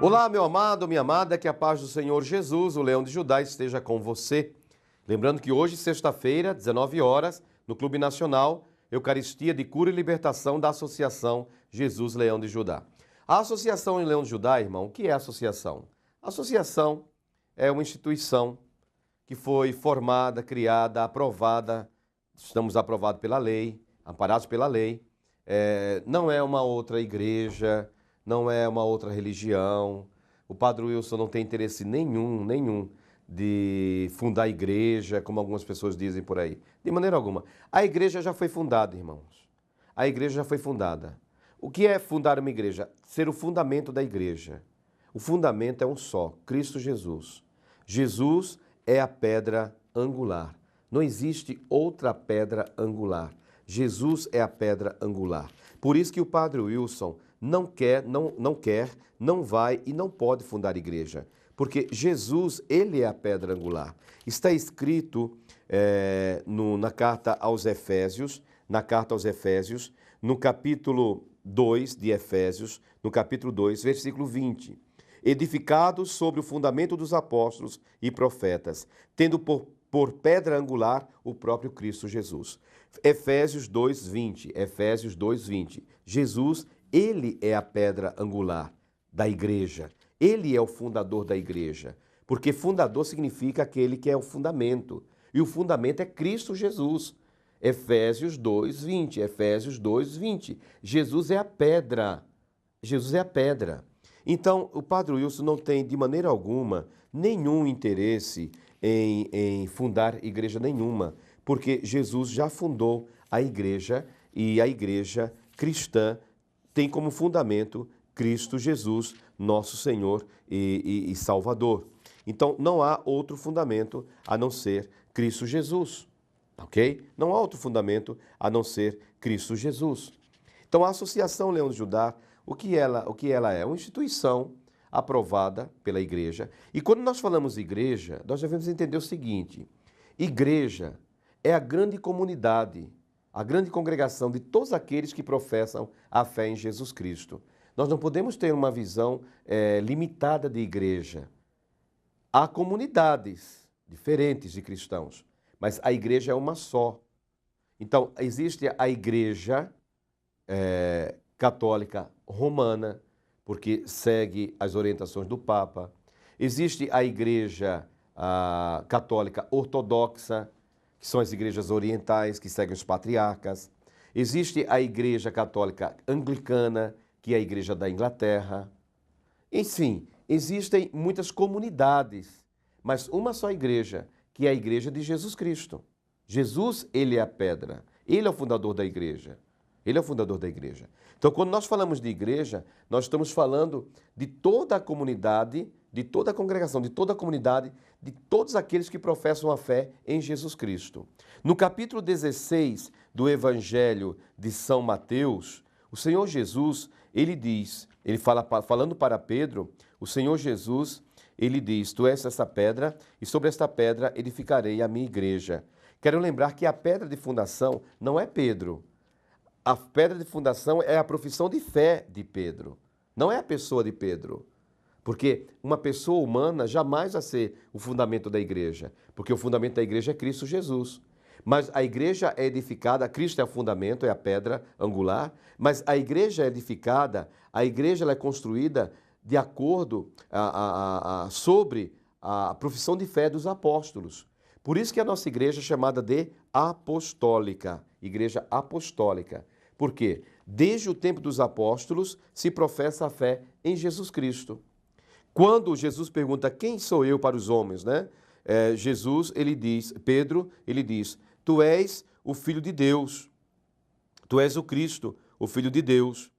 Olá, meu amado, minha amada, que a paz do Senhor Jesus, o Leão de Judá, esteja com você. Lembrando que hoje, sexta-feira, 19 horas, no Clube Nacional, Eucaristia de Cura e Libertação da Associação Jesus Leão de Judá. A Associação Leão de Judá, irmão, o que é a associação? A associação é uma instituição que foi formada, criada, aprovada, estamos aprovados pela lei, amparados pela lei, não é uma outra igreja, não é uma outra religião. O Padre Wilson não tem interesse nenhum de fundar a igreja, como algumas pessoas dizem por aí. De maneira alguma. A igreja já foi fundada, irmãos. A igreja já foi fundada. O que é fundar uma igreja? Ser o fundamento da igreja. O fundamento é um só, Cristo Jesus. Jesus é a pedra angular. Não existe outra pedra angular. Jesus é a pedra angular. Por isso que o Padre Wilson não vai e não pode fundar igreja. Porque Jesus, ele é a pedra angular. Está escrito na carta aos Efésios, no capítulo 2 de Efésios, no capítulo 2, versículo 20. Edificados sobre o fundamento dos apóstolos e profetas, tendo por pedra angular o próprio Cristo Jesus. Efésios 2:20. Efésios 2:20. Jesus, ele é a pedra angular da igreja. Ele é o fundador da igreja. Porque fundador significa aquele que é o fundamento. E o fundamento é Cristo Jesus. Efésios 2:20. Efésios 2:20. Jesus é a pedra. Jesus é a pedra. Então, o Padre Wilson não tem, de maneira alguma, nenhum interesse em fundar igreja nenhuma, porque Jesus já fundou a igreja e a igreja cristã tem como fundamento Cristo Jesus, nosso Senhor e Salvador. Então, não há outro fundamento a não ser Cristo Jesus, ok? Não há outro fundamento a não ser Cristo Jesus. Então, a Associação Leão de Judá, o que ela é? Uma instituição aprovada pela igreja. E quando nós falamos igreja, nós devemos entender o seguinte: igreja é a grande comunidade, a grande congregação de todos aqueles que professam a fé em Jesus Cristo. Nós não podemos ter uma visão limitada de igreja. Há comunidades diferentes de cristãos, mas a igreja é uma só. Então, existe a igreja católica romana, porque segue as orientações do Papa. Existe a igreja católica ortodoxa, que são as igrejas orientais, que seguem os patriarcas. Existe a igreja católica anglicana, que é a igreja da Inglaterra. Enfim, existem muitas comunidades, mas uma só igreja, que é a igreja de Jesus Cristo. Jesus, ele é a pedra, ele é o fundador da igreja. Ele é o fundador da igreja. Então, quando nós falamos de igreja, nós estamos falando de toda a comunidade, de toda a congregação, de toda a comunidade, de todos aqueles que professam a fé em Jesus Cristo. No capítulo 16 do Evangelho de São Mateus, o Senhor Jesus, ele diz, falando para Pedro, o Senhor Jesus, ele diz: tu és essa pedra e sobre esta pedra edificarei a minha igreja. Quero lembrar que a pedra de fundação não é Pedro. A pedra de fundação é a profissão de fé de Pedro, não é a pessoa de Pedro. Porque uma pessoa humana jamais vai ser o fundamento da igreja, porque o fundamento da igreja é Cristo Jesus. Mas a igreja é edificada, Cristo é o fundamento, é a pedra angular, mas a igreja é edificada, a igreja ela é construída de acordo sobre a profissão de fé dos apóstolos. Por isso que a nossa igreja é chamada de apostólica, igreja apostólica. Por quê? Desde o tempo dos apóstolos se professa a fé em Jesus Cristo. Quando Jesus pergunta quem sou eu para os homens, né? Pedro, ele diz, tu és o Filho de Deus, tu és o Cristo, o Filho de Deus.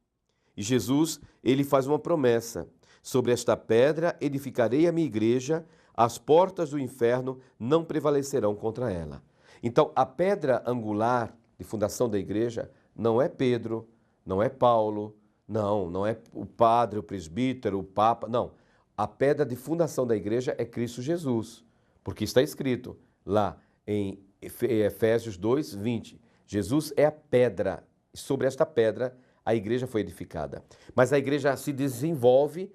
E Jesus, ele faz uma promessa, sobre esta pedra edificarei a minha igreja, as portas do inferno não prevalecerão contra ela. Então, a pedra angular de fundação da igreja não é Pedro, não é Paulo, não é o padre, o presbítero, o papa, não. A pedra de fundação da igreja é Cristo Jesus, porque está escrito lá em Efésios 2:20. Jesus é a pedra, e sobre esta pedra a igreja foi edificada. Mas a igreja se desenvolve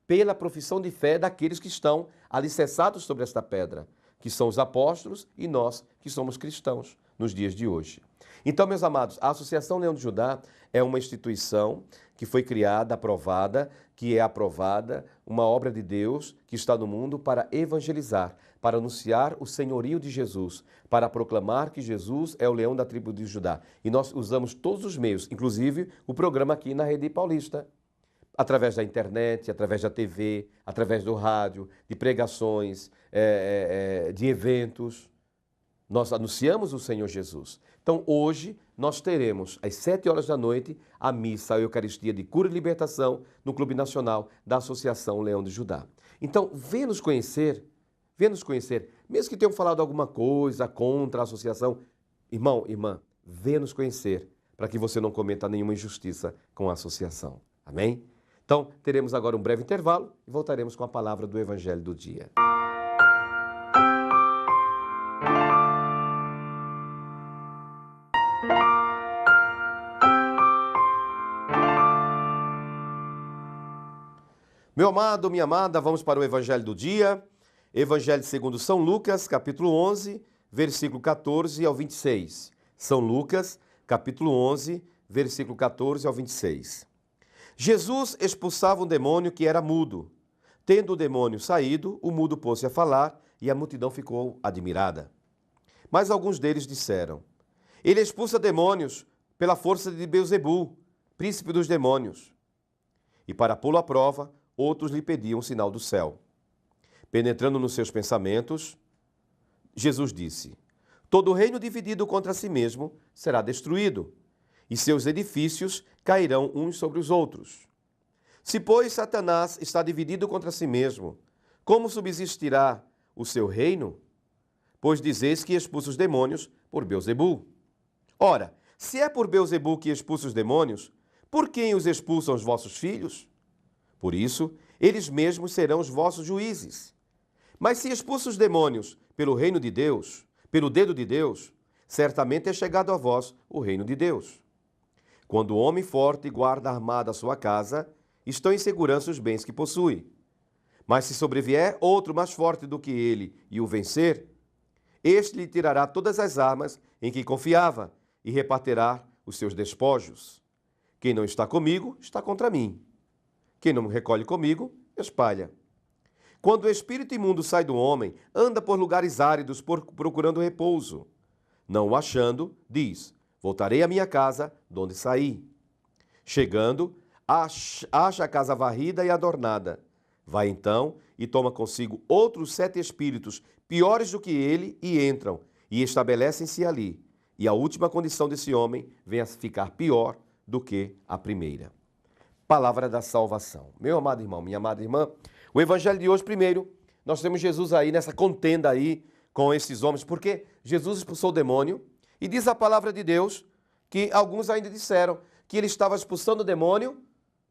pela profissão de fé daqueles que estão alicerçados sobre esta pedra, que são os apóstolos e nós que somos cristãos nos dias de hoje. Então, meus amados, a Associação Leão de Judá é uma instituição que foi criada, aprovada, que é aprovada, uma obra de Deus que está no mundo para evangelizar, para anunciar o senhorio de Jesus, para proclamar que Jesus é o leão da tribo de Judá. E nós usamos todos os meios, inclusive o programa aqui na Rede Paulista, através da internet, através da TV, através do rádio, de pregações, de eventos. Nós anunciamos o Senhor Jesus. Então, hoje, nós teremos, às 7 horas da noite, a missa, a Eucaristia de Cura e Libertação no Clube Nacional da Associação Leão de Judá. Então, venha nos conhecer, mesmo que tenham falado alguma coisa contra a associação, irmão, irmã, venha nos conhecer, para que você não cometa nenhuma injustiça com a associação. Amém? Então, teremos agora um breve intervalo e voltaremos com a palavra do Evangelho do dia. Meu amado, minha amada, vamos para o Evangelho do dia. Evangelho segundo São Lucas, capítulo 11, versículo 14 ao 26. São Lucas, capítulo 11, versículo 14 ao 26. Jesus expulsava um demônio que era mudo. Tendo o demônio saído, o mudo pôs-se a falar e a multidão ficou admirada. Mas alguns deles disseram: ele expulsa demônios pela força de Beelzebul, príncipe dos demônios. E para pô-lo à prova, outros lhe pediam um sinal do céu. Penetrando nos seus pensamentos, Jesus disse: todo reino dividido contra si mesmo será destruído, e seus edifícios cairão uns sobre os outros. Se, pois, Satanás está dividido contra si mesmo, como subsistirá o seu reino? Pois dizeis que expulsa os demônios por Beelzebul. Ora, se é por Beelzebul que expulsa os demônios, por quem os expulsam os vossos filhos? Por isso, eles mesmos serão os vossos juízes. Mas se expulsa os demônios pelo reino de Deus, pelo dedo de Deus, certamente é chegado a vós o reino de Deus. Quando o homem forte guarda armada a sua casa, estão em segurança os bens que possui. Mas se sobrevier outro mais forte do que ele e o vencer, este lhe tirará todas as armas em que confiava e repartirá os seus despojos. Quem não está comigo, está contra mim. Quem não recolhe comigo, espalha. Quando o espírito imundo sai do homem, anda por lugares áridos procurando repouso. Não o achando, diz: voltarei à minha casa, de onde saí. Chegando, acha a casa varrida e adornada. Vai então e toma consigo outros 7 espíritos, piores do que ele, e entram, e estabelecem-se ali. E a última condição desse homem vem a ficar pior do que a primeira. Palavra da salvação. Meu amado irmão, minha amada irmã, o evangelho de hoje, primeiro, nós temos Jesus aí nessa contenda aí com esses homens, porque Jesus expulsou o demônio e diz a palavra de Deus que alguns ainda disseram que ele estava expulsando o demônio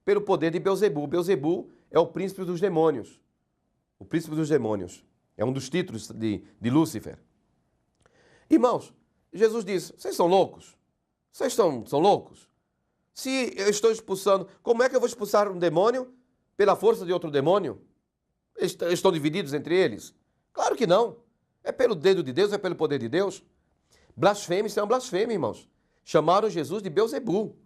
pelo poder de Beelzebul. Beelzebul é o príncipe dos demônios. O príncipe dos demônios. É um dos títulos de Lúcifer. Irmãos, Jesus disse: vocês são loucos? Vocês são loucos? Se eu estou expulsando, como é que eu vou expulsar um demônio pela força de outro demônio? Estão divididos entre eles? Claro que não. É pelo dedo de Deus, é pelo poder de Deus. Blasfêmia, isso é uma blasfêmia, irmãos. Chamaram Jesus de Beelzebul.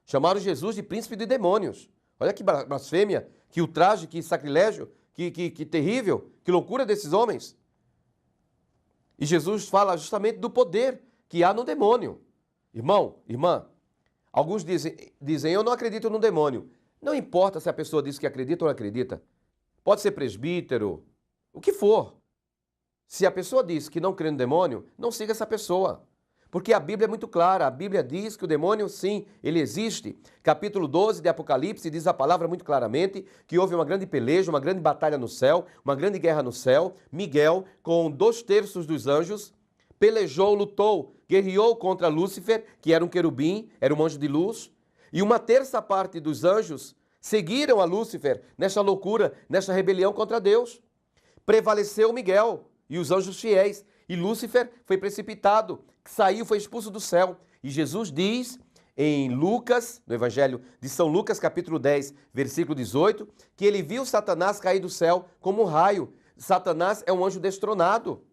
Chamaram Jesus de príncipe de demônios. Olha que blasfêmia, que ultraje, que sacrilégio, que terrível, que loucura desses homens. E Jesus fala justamente do poder que há no demônio. Irmão, irmã, alguns dizem, eu não acredito no demônio. Não importa se a pessoa diz que acredita ou não acredita. Pode ser presbítero, o que for. Se a pessoa diz que não crê no demônio, não siga essa pessoa. Porque a Bíblia é muito clara. A Bíblia diz que o demônio, sim, ele existe. Capítulo 12 de Apocalipse diz a palavra muito claramente que houve uma grande peleja, uma grande batalha no céu, uma grande guerra no céu. Miguel, com 2/3 dos anjos, pelejou, lutou, guerreou contra Lúcifer, que era um querubim, era um anjo de luz. E 1/3 parte dos anjos seguiram a Lúcifer nessa loucura, nessa rebelião contra Deus. Prevaleceu Miguel e os anjos fiéis. E Lúcifer foi precipitado, saiu, foi expulso do céu. E Jesus diz em Lucas, no Evangelho de São Lucas, capítulo 10, versículo 18, que ele viu Satanás cair do céu como um raio. Satanás é um anjo destronado.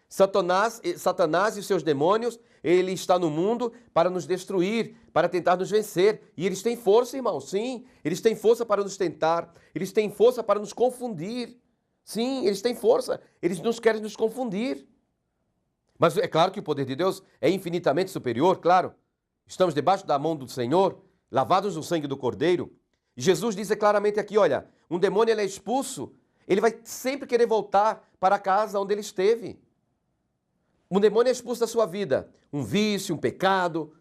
Satanás e os seus demônios, ele está no mundo para nos destruir, para tentar nos vencer. E eles têm força, irmão, sim. Eles têm força para nos tentar. Eles têm força para nos confundir. Sim, eles têm força. Eles nos querem nos confundir. Mas é claro que o poder de Deus é infinitamente superior, claro. Estamos debaixo da mão do Senhor, lavados no sangue do Cordeiro. E Jesus diz claramente aqui, olha, um demônio ele é expulso, ele vai sempre querer voltar para a casa onde ele esteve. Um demônio é expulso da sua vida, um vício, um pecado,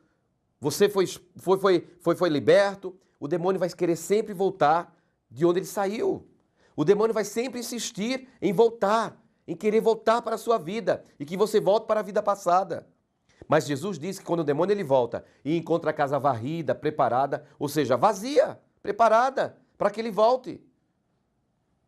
você foi liberto, o demônio vai querer sempre voltar de onde ele saiu. O demônio vai sempre insistir em voltar, em querer voltar para a sua vida e que você volte para a vida passada. Mas Jesus diz que quando o demônio ele volta e encontra a casa varrida, preparada, ou seja, vazia, preparada para que ele volte.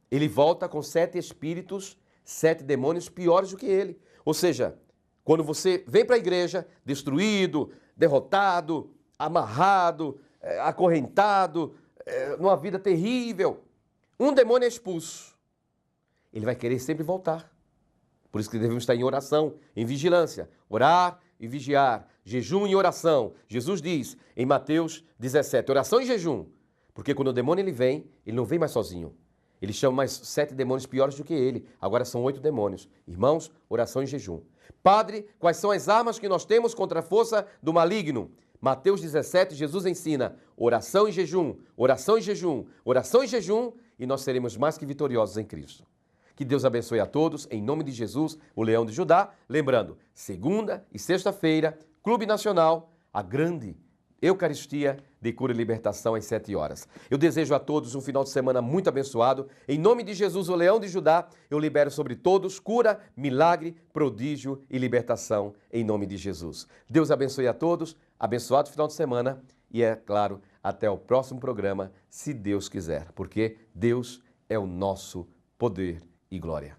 Ele volta com 7 espíritos, 7 demônios piores do que ele. Ou seja, quando você vem para a igreja destruído, derrotado, amarrado, acorrentado, numa vida terrível, um demônio é expulso. Ele vai querer sempre voltar. Por isso que devemos estar em oração, em vigilância. Orar e vigiar, jejum e oração. Jesus diz em Mateus 17, oração e jejum. Porque quando o demônio ele vem, ele não vem mais sozinho. Ele chama mais 7 demônios piores do que ele. Agora são 8 demônios. Irmãos, oração e jejum. Padre, quais são as armas que nós temos contra a força do maligno? Mateus 17, Jesus ensina oração e jejum, oração e jejum, oração e jejum, e nós seremos mais que vitoriosos em Cristo. Que Deus abençoe a todos, em nome de Jesus, o Leão de Judá. Lembrando, segunda e sexta-feira, Clube Nacional, a grande Eucaristia de cura e libertação às 7 horas. Eu desejo a todos um final de semana muito abençoado. Em nome de Jesus, o Leão de Judá, eu libero sobre todos cura, milagre, prodígio e libertação em nome de Jesus. Deus abençoe a todos, abençoado final de semana e, é claro, até o próximo programa, se Deus quiser, porque Deus é o nosso poder e glória.